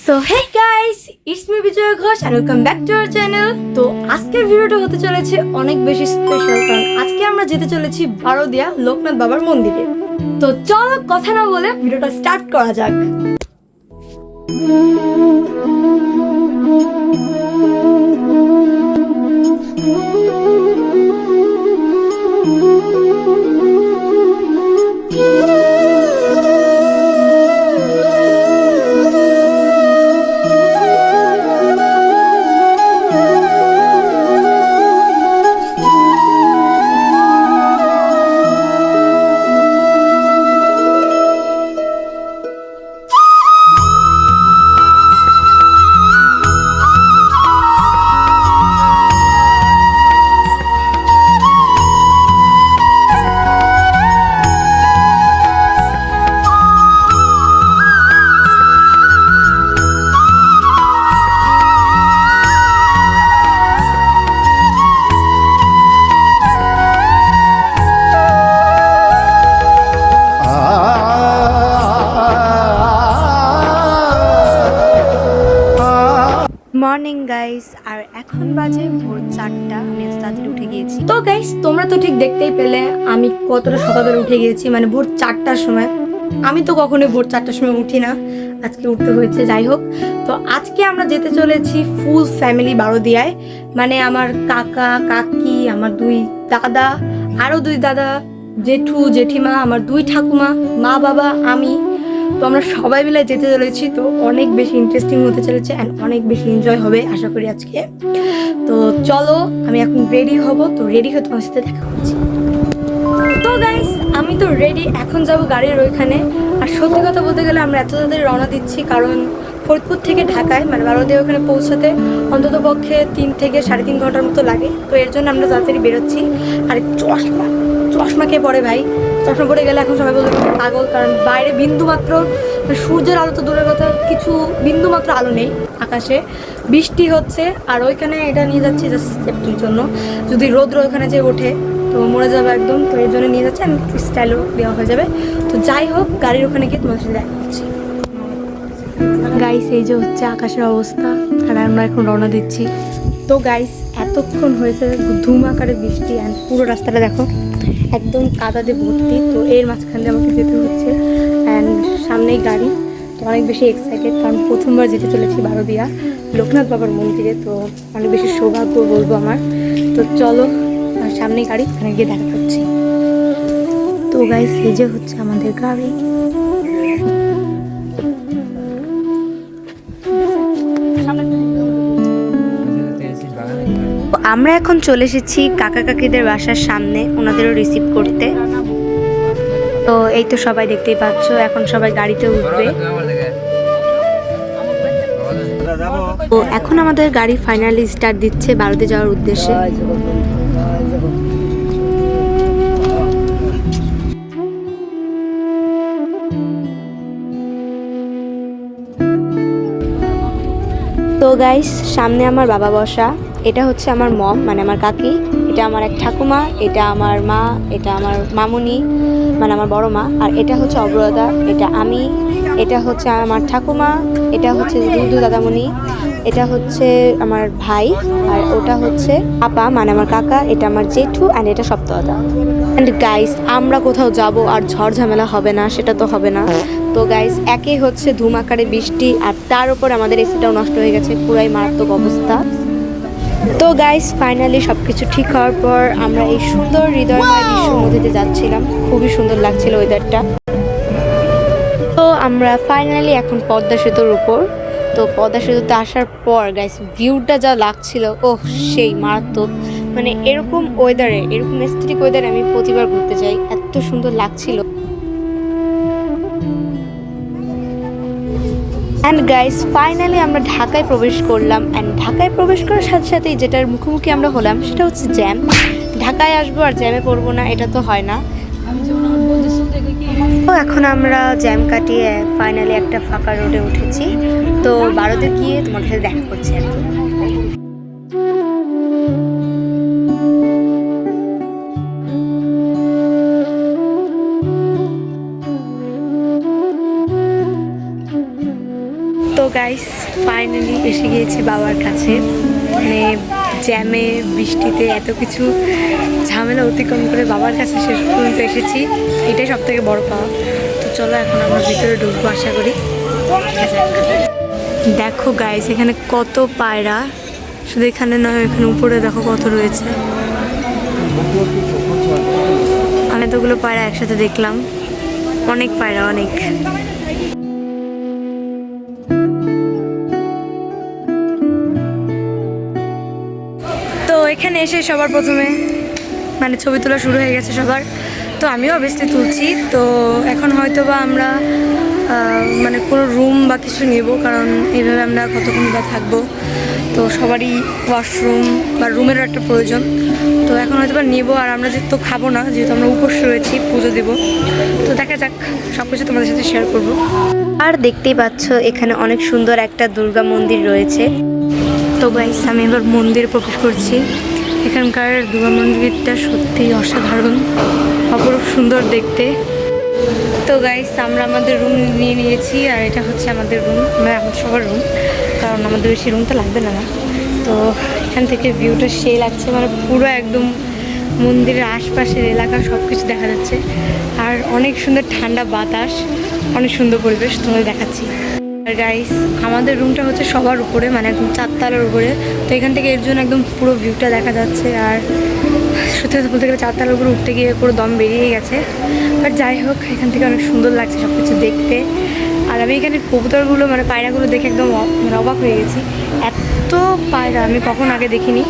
So hey guys, it's me Bijoy Ghosh and welcome back to our channel. তো আজকের ভিডিওটা হতে চলেছে অনেক বেশি স্পেশাল, কারণ আজকে আমরা যেতে চলেছি বারোদিয়া লোকনাথ বাবার মন্দিরে। তো চলো কথা না বলে ভিডিওটা স্টার্ট করা যাক। মর্নিং গাইস, আর এখন বাজে ভোর 4টা। আমি এত তাড়াতাড়ি উঠে গিয়েছি। তো গাইস, তোমরা তো ঠিক দেখতেই পেলে আমি কতটা সকালে উঠে গিয়েছি, মানে ভোর 4টার সময়। আমি তো কখনোই ভোর 4টার সময় উঠি না, আজকে উঠতে হয়েছে। যাই হোক, তো আজকে আমরা যেতে চলেছি ফুল ফ্যামিলি বারোদিয়ায়। মানে আমার কাকা কাকি, আমার 2 দাদা, আরও 2 দাদা, জেঠু জেঠিমা, আমার 2 ঠাকুমা, মা বাবা, আমি। তো আমরা সবাই মিলে যেতে চলেছি। তো অনেক বেশি ইন্টারেস্টিং হতে চলেছে অ্যান্ড অনেক বেশি এনজয় হবে আশা করি আজকে। তো চলো, আমি এখন রেডি হব। তো রেডি হয়ে তোমার সাথে দেখা করছি। তো গাইস, আমি তো রেডি, এখন যাব গাড়ির ওইখানে। আর সত্যি কথা বলতে গেলে আমরা এত তাড়াতাড়ি রওনা দিচ্ছি কারণ ফরিদপুর থেকে ঢাকায় মানে বারোদিয়া ওখানে পৌঁছাতে অন্তত পক্ষে 3 থেকে 3.5 ঘন্টার মতো লাগে। তো এর জন্য আমরা তাড়াতাড়ি বেরোচ্ছি। আর চশমা কে পরে ভাই, চশমা পরে গেলে এখন সবাই বলতে পাগল, কারণ বাইরে বিন্দুমাত্র সূর্যের আলো তো দূরের কথা, কিছু বিন্দুমাত্র আলো নেই আকাশে। বৃষ্টি হচ্ছে আর ওইখানে এটা নিয়ে যাচ্ছি জাস্ট সেফটির জন্য, যদি রোদ্র ওইখানে যে ওঠে তো মরে যাবে একদম। তো এর জন্য নিয়ে যাচ্ছে, আমি স্টাইলও দেওয়া হয়ে যাবে। তো যাই হোক, গাড়ির ওখানে গিয়ে তোমার সাথে দেখা করছি। গাইস, এই যে হচ্ছে আকাশের অবস্থা, আর আমরা এখন রওনা দিচ্ছি। তো গাইস, এতক্ষণ হয়েছে ধুম আকারে বৃষ্টি, অ্যান্ড পুরো রাস্তাটা দেখো একদম কাদা দিয়ে ভর্তি। তো এর মাঝখান দিয়ে আমাকে যেতে হচ্ছে, অ্যান্ড সামনেই গাড়ি। তো অনেক বেশি এক্সাইটেড, কারণ প্রথমবার যেতে চলেছি বারোদিয়া লোকনাথ বাবার মন্দিরে। তো অনেক বেশি সৌভাগ্য বলবো আমার। তো চলো, আর সামনেই গাড়ি, ওখানে গিয়ে দেখা করছি। তো গাইস, এই যে হচ্ছে আমাদের গাড়ি। আমরা এখন চলে এসেছি কাকা কাকিদের বাসার সামনে, ওনাদেরও রিসিভ করতে। তো এই তো সবাই দেখতেই পাচ্ছ, এখন সবাই গাড়িতে উঠবে। তো এখন আমাদের গাড়ি ফাইনালি স্টার্ট দিচ্ছে বারোতে যাওয়ার উদ্দেশ্যে। তো গাইস, সামনে আমার বাবা বসা, এটা হচ্ছে আমার মম মানে আমার কাকি, এটা আমার এক ঠাকুমা, এটা আমার মা, এটা আমার মামুনি মানে আমার বড় মা, আর এটা হচ্ছে অগ্রদা, এটা আমি, এটা হচ্ছে আমার ঠাকুমা, এটা হচ্ছে দুধু দাদামণি, এটা হচ্ছে আমার ভাই, আর ওটা হচ্ছে আপা মানে আমার কাকা, এটা আমার জেঠু, অ্যান্ড এটা সপ্তদা। অ্যান্ড গাইস, আমরা কোথাও যাব আর ঝড় ঝামেলা হবে না সেটা তো হবে না। তো গাইস, একই হচ্ছে ধুমাকারে বৃষ্টি, আর তার উপর আমাদের এসিটাও নষ্ট হয়ে গেছে, পুরাই মারাত্মক অবস্থা। তো গাইস, ফাইনালি সব কিছু ঠিক হওয়ার পর আমরা এই সুন্দর হৃদয়ময় দৃশ্যের মধ্যে দিয়ে যাচ্ছিলাম। খুবই সুন্দর লাগছিল ওয়েদারটা। তো আমরা ফাইনালি এখন পদ্মা সেতুর উপর। তো পদ্মা সেতুতে আসার পর গাইস, ভিউটা যা লাগছিল, ওহ সেই মারাত্মক। মানে এরকম ওয়েদারে, এরকম এস্থেটিক ওয়েদারে আমি প্রতিবার ঘুরতে চাই, এত সুন্দর লাগছিল। অ্যান্ড গাইস, ফাইনালি আমরা ঢাকায় প্রবেশ করলাম। অ্যান্ড ঢাকায় প্রবেশ করার সাথে সাথেই যেটার মুখোমুখি আমরা হলাম সেটা হচ্ছে জ্যাম। ঢাকায় আসবো আর জ্যামে পড়বো না, এটা তো হয় না। তো এখন আমরা জ্যাম কাটিয়ে ফাইনালি একটা ফাঁকা রোডে উঠেছি। তো বারোতে গিয়ে তোমাদের সাথে দেখা করছি আর কি। তো গাইস ফাইনালি এসে গিয়েছি বাবার কাছে। মানে জ্যামে বৃষ্টিতে এত কিছু ঝামেলা অতিক্রম করে বাবার কাছে শেষ পর্যন্ত এসেছি, এটাই সব থেকে বড় পাওয়া। তো চলো এখন আমরা ভিতরে ঢুকবো আশা করি। দেখো গাইস এখানে কত পায়রা, শুধু এখানে নয় এখানে উপরে দেখো কত রয়েছে। আমি এতগুলো পায়রা একসাথে দেখলাম, অনেক পায়রা অনেক। তো এখানে এসে সবার প্রথমে মানে ছবি তোলা শুরু হয়ে গেছে সবার, তো আমিও অবভিয়াসলি তুলছি। তো এখন হয়তো বা আমরা মানে কোনো রুম বা কিছু নেব, কারণ এইভাবে আমরা কতক্ষণ বা থাকবো, তো সবারই ওয়াশরুম বা রুমেরও একটা প্রয়োজন। তো এখন হয়তো বা নেবো, আর আমরা যেহেতু খাবো না, যেহেতু আমরা উপোস রয়েছি, পুজো দেবো। তো দেখা যাক, সব কিছু তোমাদের সাথে শেয়ার করবো। আর দেখতেই পাচ্ছ এখানে অনেক সুন্দর একটা দুর্গা মন্দির রয়েছে। তো গাইস আমি এবার মন্দিরে প্রবেশ করছি। এখানকার দুর্গা মন্দিরটা সত্যিই অসাধারণ, অপরূপ সুন্দর দেখতে। তো গাইস আমরা আমাদের রুম নিয়ে নিয়েছি, আর এটা হচ্ছে আমাদের রুম, মানে আমাদের সবার রুম, কারণ আমাদের বেশি রুম তো লাগবে না। তো এখান থেকে ভিউটা সেই লাগছে, মানে পুরো একদম মন্দিরের আশপাশের এলাকা সব কিছু দেখা যাচ্ছে, আর অনেক সুন্দর ঠান্ডা বাতাস, অনেক সুন্দর পরিবেশ তোমাদের দেখাচ্ছি। আর গাইস আমাদের রুমটা হচ্ছে সবার উপরে, মানে একদম 4 তলার উপরে। তো এখান থেকে এর জন্য একদম পুরো ভিউটা দেখা যাচ্ছে, আর সত্যি কথা বলতে গেলে 4 তলার উপরে উঠতে গিয়ে পুরো দম বেরিয়ে গেছে। বাট যাই হোক, এখান থেকে অনেক সুন্দর লাগছে সব কিছু দেখতে। আর আমি এখানে কবুতরগুলো মানে পায়রাগুলো দেখে একদম মানে অবাক হয়ে গেছি, এত পায়রা আমি কখন আগে দেখিনি।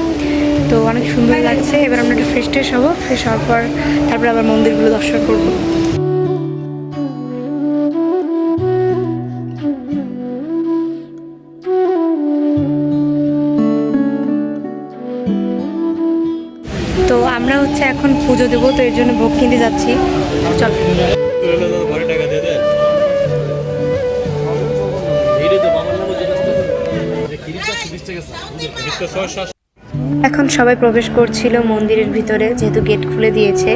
তো অনেক সুন্দর লাগছে। এবার আমরা একটু ফ্রেশ হবো, ফ্রেশ হওয়ার পর তারপরে আবার মন্দিরগুলো দর্শন করবো। তো আমরা হচ্ছে এখন পুজো দেবো, তো এর জন্য ভোগ কিনতে যাচ্ছি। চল এখন সবাই প্রবেশ করছিল মন্দিরের ভিতরে, যেহেতু গেট খুলে দিয়েছে।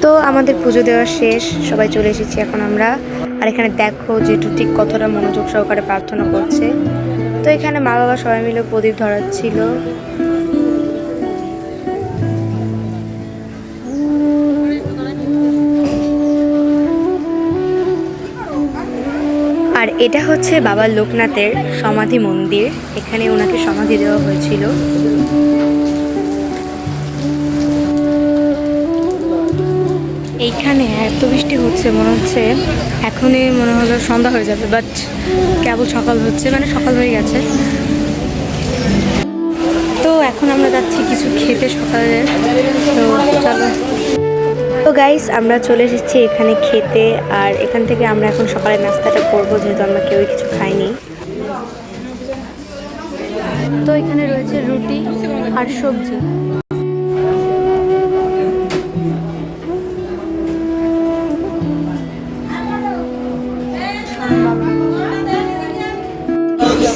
তো আমাদের পুজো দেওয়া শেষ, সবাই চলে এসেছি এখন আমরা। আর এখানে দেখো যেটু ঠিক কতটা মনোযোগ সহকারে প্রার্থনা করছে। তো এখানে মা বাবা সবাই মিলে প্রদীপ ধরাচ্ছিল। আর এটা হচ্ছে বাবা লোকনাথের সমাধি মন্দির, এখানে ওনাকে সমাধি দেওয়া হয়েছিল। এইখানে এত বৃষ্টি হচ্ছে, মনে হচ্ছে এখনই মনে হলো সন্ধ্যা হয়ে যাবে, বাট কেবল সকাল হচ্ছে, মানে সকাল হয়ে গেছে। তো এখন আমরা যাচ্ছি কিছু খেতে সকালে। তো চলো। তো গাইস আমরা চলে এসেছি এখানে খেতে, আর এখান থেকে আমরা এখন সকালে নাস্তাটা করবো, যেহেতু আমরা কেউই কিছু খাইনি। তো এখানে রয়েছে রুটি আর সবজি।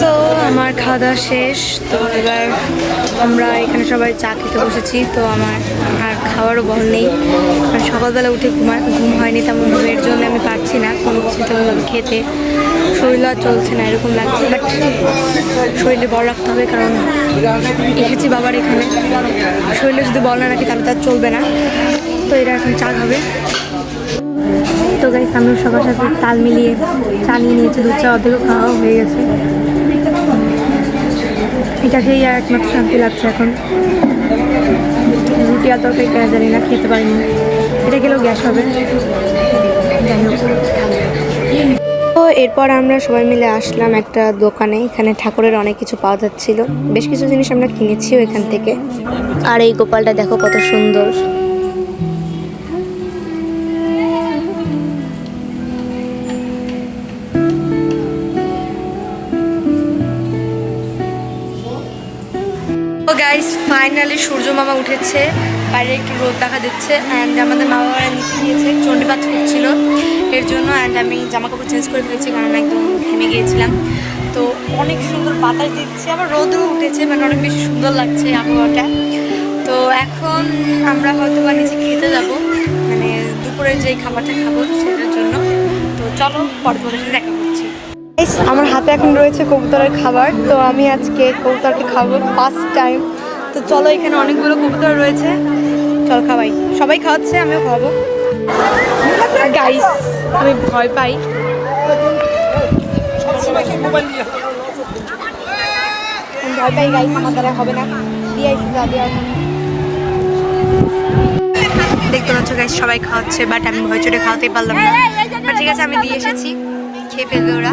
তো আমার খাওয়া দাওয়া শেষ, তো এবার আমরা এখানে সবাই চা খেতে বসেছি। তো আমার আর খাওয়ারও বল নেই, কারণ সকালবেলা উঠে ঘুম হয়নি তেমনভাবে, এর জন্য আমি পারছি না কোনো কিছু তেমনভাবে খেতে, শরীর আর চলছে না এরকম লাগছে। বাট শরীরে বল রাখতে হবে, কারণ এসেছি বাবার এখানে, শরীরে যদি বল না রাখি তাহলে তার চলবে না। তো এরা এখন চা খাবে। তো গাইস আমি সবার সাথে তাল মিলিয়ে চা নিয়ে নিয়েছি, দুধ চা অর্ধেকও খাওয়া হয়ে গেছে। এটা খেয়েই আর একমাত্র শান্তি লাগছে এখন। রুটি আর তরকারি কেনা জানি না, খেতে পারিনি, এটা খেলেও গ্যাস হবে। যাই হোক, তো এরপর আমরা সবাই মিলে আসলাম একটা দোকানে, এখানে ঠাকুরের অনেক কিছু পাওয়া যাচ্ছিল, বেশ কিছু জিনিস আমরা কিনেছিও এখান থেকে। আর এই গোপালটা দেখো কত সুন্দর। গাইস ফাইনালি সূর্য মামা উঠেছে, বাইরে একটু রোদ দেখা দিচ্ছে। অ্যান্ড আমাদের মা বাবারা নিচে গিয়েছে, চণ্ডীপাঠ হচ্ছিল এর জন্য। অ্যান্ড আমি জামা কাপড় চেঞ্জ করে ফেলেছি, কারণ একদম ঘেমে গিয়েছিলাম। তো অনেক সুন্দর বাতাস দিচ্ছে, আবার রোদও উঠেছে, মানে অনেক বেশি সুন্দর লাগছে আবহাওয়াটা। তো এখন আমরা হয়তো বা নিচে খেতে যাবো, মানে দুপুরের যেই খাবারটা খাবো সেটার জন্য। তো চলো পরে তোমাদের সাথে দেখা করছি। আমার হাতে এখন রয়েছে কবুতরের খাবার, তো আমি আজকে কবুতরকে খাবো ফার্স্ট টাইম। তো চলো, এখানে অনেকগুলো কবুতর রয়েছে, চল খাওয়াই। সবাই খাওয়াচ্ছে, আমিও খাওয়াবো। গাইস আমি ভয় পাই, গাইস আমার দ্বারা হবে না। দেখতে পাচ্ছ গাইস সবাই খাওয়াচ্ছে, বাট আমি ভয় চড়ে খাওয়াতেই পারলাম না। ঠিক আছে, আমি দিয়ে এসেছি, খেয়ে ফেলবে ওরা।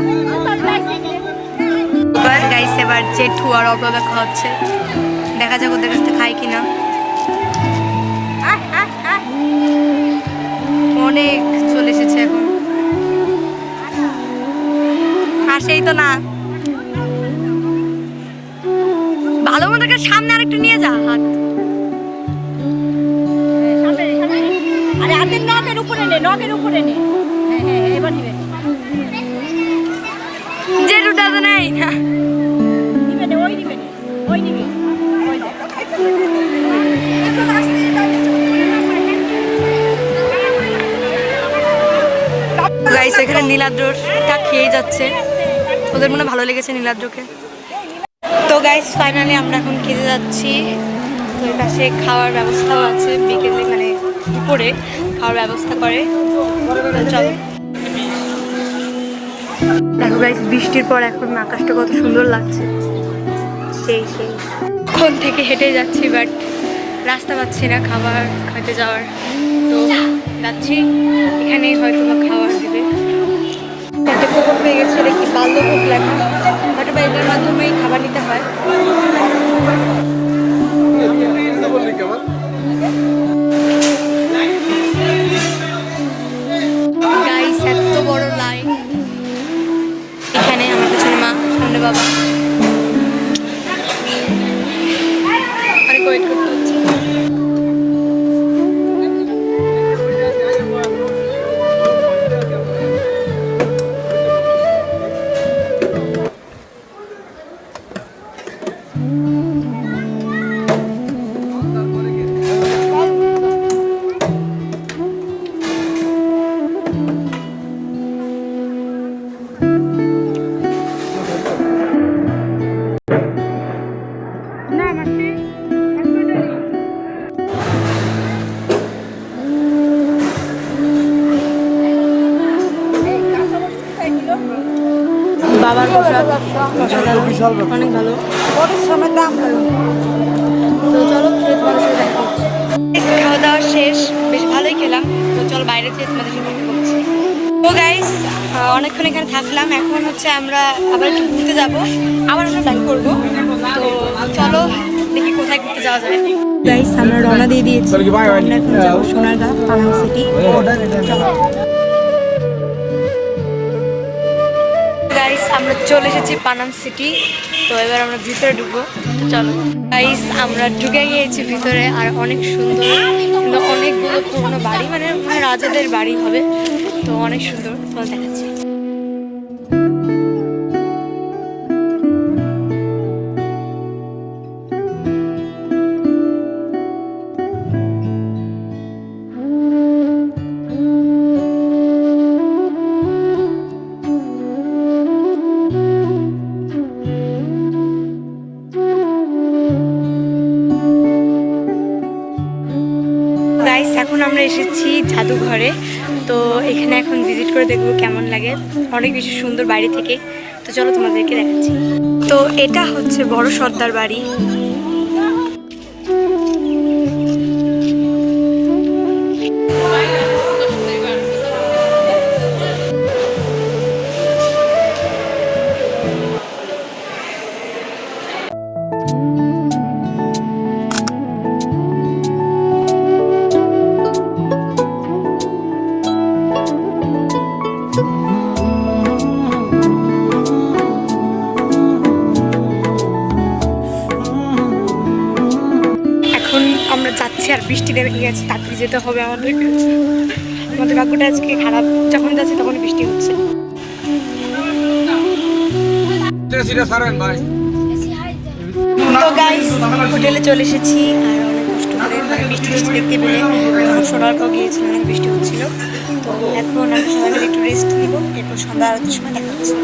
এবার গাইস এবার জেঠু আর অপরা খাওয়াচ্ছে, দেখা যাক ওদের কাছ থেকে খাই কিনা। অনেক চলে এসেছে এখন, আর সেই তো না, ভালো মতো সামনে আর একটু নিয়ে যা হাত। আরে হাতের নখের উপরে নে, নখের উপরে নে। হ্যাঁ হ্যাঁ এবার নিবে। জেঠুটা তো নেই না, নিবে নে, ওই নিবে নে, ওই নিবে। ওই দে। গাইস এখানে নীলাদ্রটা খেয়ে যাচ্ছে, ওদের মনে ভালো লেগেছে নীলাদ্রকে। তো গাইস ফাইনালি আমরা এখন খেতে যাচ্ছি। তো এর পাশে খাওয়ার ব্যবস্থাও আছে, বিকেলে মানে দুপুরে খাওয়ার ব্যবস্থা করে। চলো দেখো গাইস, বৃষ্টির পর এখন আকাশটা কত সুন্দর লাগছে, সেই ওখান থেকে হেঁটে যাচ্ছি, বাট রাস্তা পাচ্ছি না খাবার খেতে যাওয়ার। তো যাচ্ছি, এখানেই হয়তো বা খাবার দেবে। একটা কুপন পেয়ে গেছে, এটা কি বাল্যভোগ লেখা, বাট বা এটার মাধ্যমেই খাবার নিতে হয়। গাইস এত বড় লাইন, এখানে আমার পেছনে মা, সামনে বাবা, অনেক ওয়েট করতে হচ্ছে। বাবার প্রসাদ অনেক ভালো, সময় দাম ভালো। তো চলো খেয়ে তোমাদের সাথে দেখা করছি। খাওয়া দাওয়া শেষ, বেশ ভালোই খেলাম। তো চলো বাইরে যেয়ে তোমাদের সাথে দেখা করছি। তো গাইস অনেকক্ষণ এখানে থাকলাম, এখন হচ্ছে আমরা আবার একটু ঘুরতে যাবো, আবার আমরা প্ল্যান করবো। তো চলো দেখি কোথায় ঘুরতে যাওয়া যায়। গাইস আমরা রওনা দিয়ে দিয়েছি, আমরা এখন যাবো সোনারগাঁ পানাম সিটি। গাইস আমরা চলে এসেছি পানাম সিটি, তো এবার আমরা ভিতরে ঢুকবো। চলো গাইস আমরা ঢুকে গিয়েছি ভিতরে, আর অনেক সুন্দর, কিন্তু অনেকগুলো পুরনো বাড়ি, মানে রাজাদের বাড়ি হবে, তো অনেক সুন্দর, তোমার দেখাচ্ছি। এখন আমরা এসেছি জাদুঘরে, তো এখানে এখন ভিজিট করে দেখবো কেমন লাগে, অনেক বেশি সুন্দর বাইরে থেকে। তো চলো তোমাদেরকে দেখাচ্ছি। তো এটা হচ্ছে বড় সর্দার বাড়ি। আমরা যাচ্ছি, আর বৃষ্টি নেমে গেছে, তাড়াতাড়ি যেতে হবে আমাদের। আমাদের ভাগ্যটা আজকে খারাপ, যখন যাচ্ছি তখন বৃষ্টি হচ্ছে। তো গাইস হোটেলে চলে এসেছি, আর অনেক কষ্ট করে মানে বৃষ্টি বৃষ্টি দেখতে পেলে সোনারগাঁও গিয়েছিলাম, অনেক বৃষ্টি হচ্ছিল। তো এখন আমি সবাই মিলে একটু রেস্ট নিব, এরপর সন্ধ্যা আরতির সময় দেখা হচ্ছে।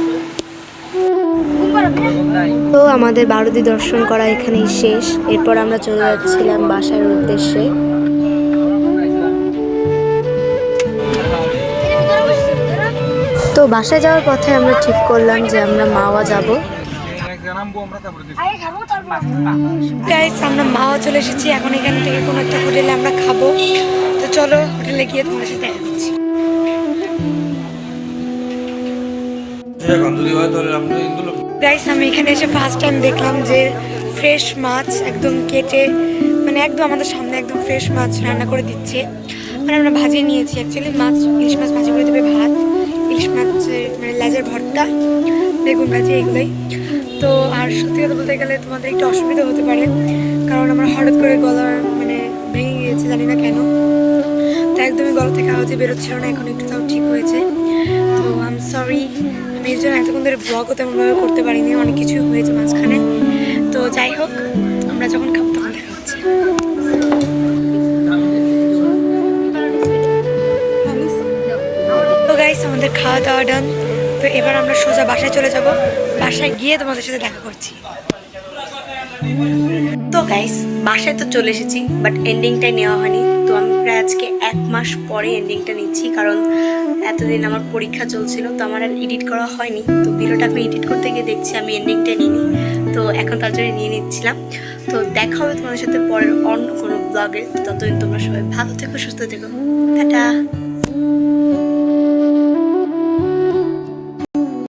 তো আমাদের বারুদি দর্শন করা এখানেই শেষ। এরপর আমরা চলে যাচ্ছিলাম বাসার উদ্দেশ্যে। তো বাসায় যাওয়ার পথে আমরা ঠিক করলাম যে আমরা মাওয়া যাব। গাইস, আমরা মাওয়া চলে এসেছি, এখন এখান থেকে কোনো একটা হোটেলে আমরা খাবো। তো চলো হোটেলে গিয়ে তোমার সাথে দেখা করছি। গাইস, আমি এখানে এসে ফার্স্ট টাইম দেখলাম যে ফ্রেশ মাছ একদম কেটে, মানে একদম আমাদের সামনে একদম ফ্রেশ মাছ রান্না করে দিচ্ছে। মানে আমরা ভাজিয়ে নিয়েছি, অ্যাকচুয়ালি মাছ, ইলিশ মাছ ভাজি করে দেবে, ভাত, ইলিশ মাছের মানে লেজের ভর্তা, বেগুন ভাজি, এগুলোই। তো আর সত্যি কথা বলতে গেলে তোমাদের একটু অসুবিধা হতে পারে, কারণ আমার হঠাৎ করে গলার মানে ভেঙে গিয়েছে, জানি না কেন। তো একদমই গলা থেকে আওয়াজে বেরোচ্ছিল না, এখন একটু তাও ঠিক হয়েছে। তো আই এম সরি, আমি এর জন্য এতক্ষণ ধরে ব্লগও তেমনভাবে করতে পারিনি, অনেক কিছু হয়েছে মাঝখানে। তো যাই হোক, আমরা যখন খাবো তখন দেখা হচ্ছে। তো গাইস, আমাদের খাওয়া দাওয়া ডান। তো এবার আমরা সোজা বাসায় চলে যাব, বাসায় গিয়ে তোমাদের সাথে দেখা করছি। তো গাইস, বাসায় তো চলে এসেছি, বাট এন্ডিংটাই নেওয়া হয়নি। তো আমি প্রায় আজকে 1 মাস পরে এন্ডিংটা নিচ্ছি, কারণ এতদিন আমার পরীক্ষা চলছিল, তো আমার আর এডিট করা হয়নি। তো ভিডিওটা আমি এডিট করতে গিয়ে দেখছি আমি এন্ডিংটা নিইনি, তো এখন তার জন্য নিয়ে নিচ্ছিলাম। তো দেখা হবে তোমাদের সাথে পরের অন্য কোনো ব্লগে। ততদিন তোমরা সবাই ভালো থেকো, সুস্থ থেকো, টাটা।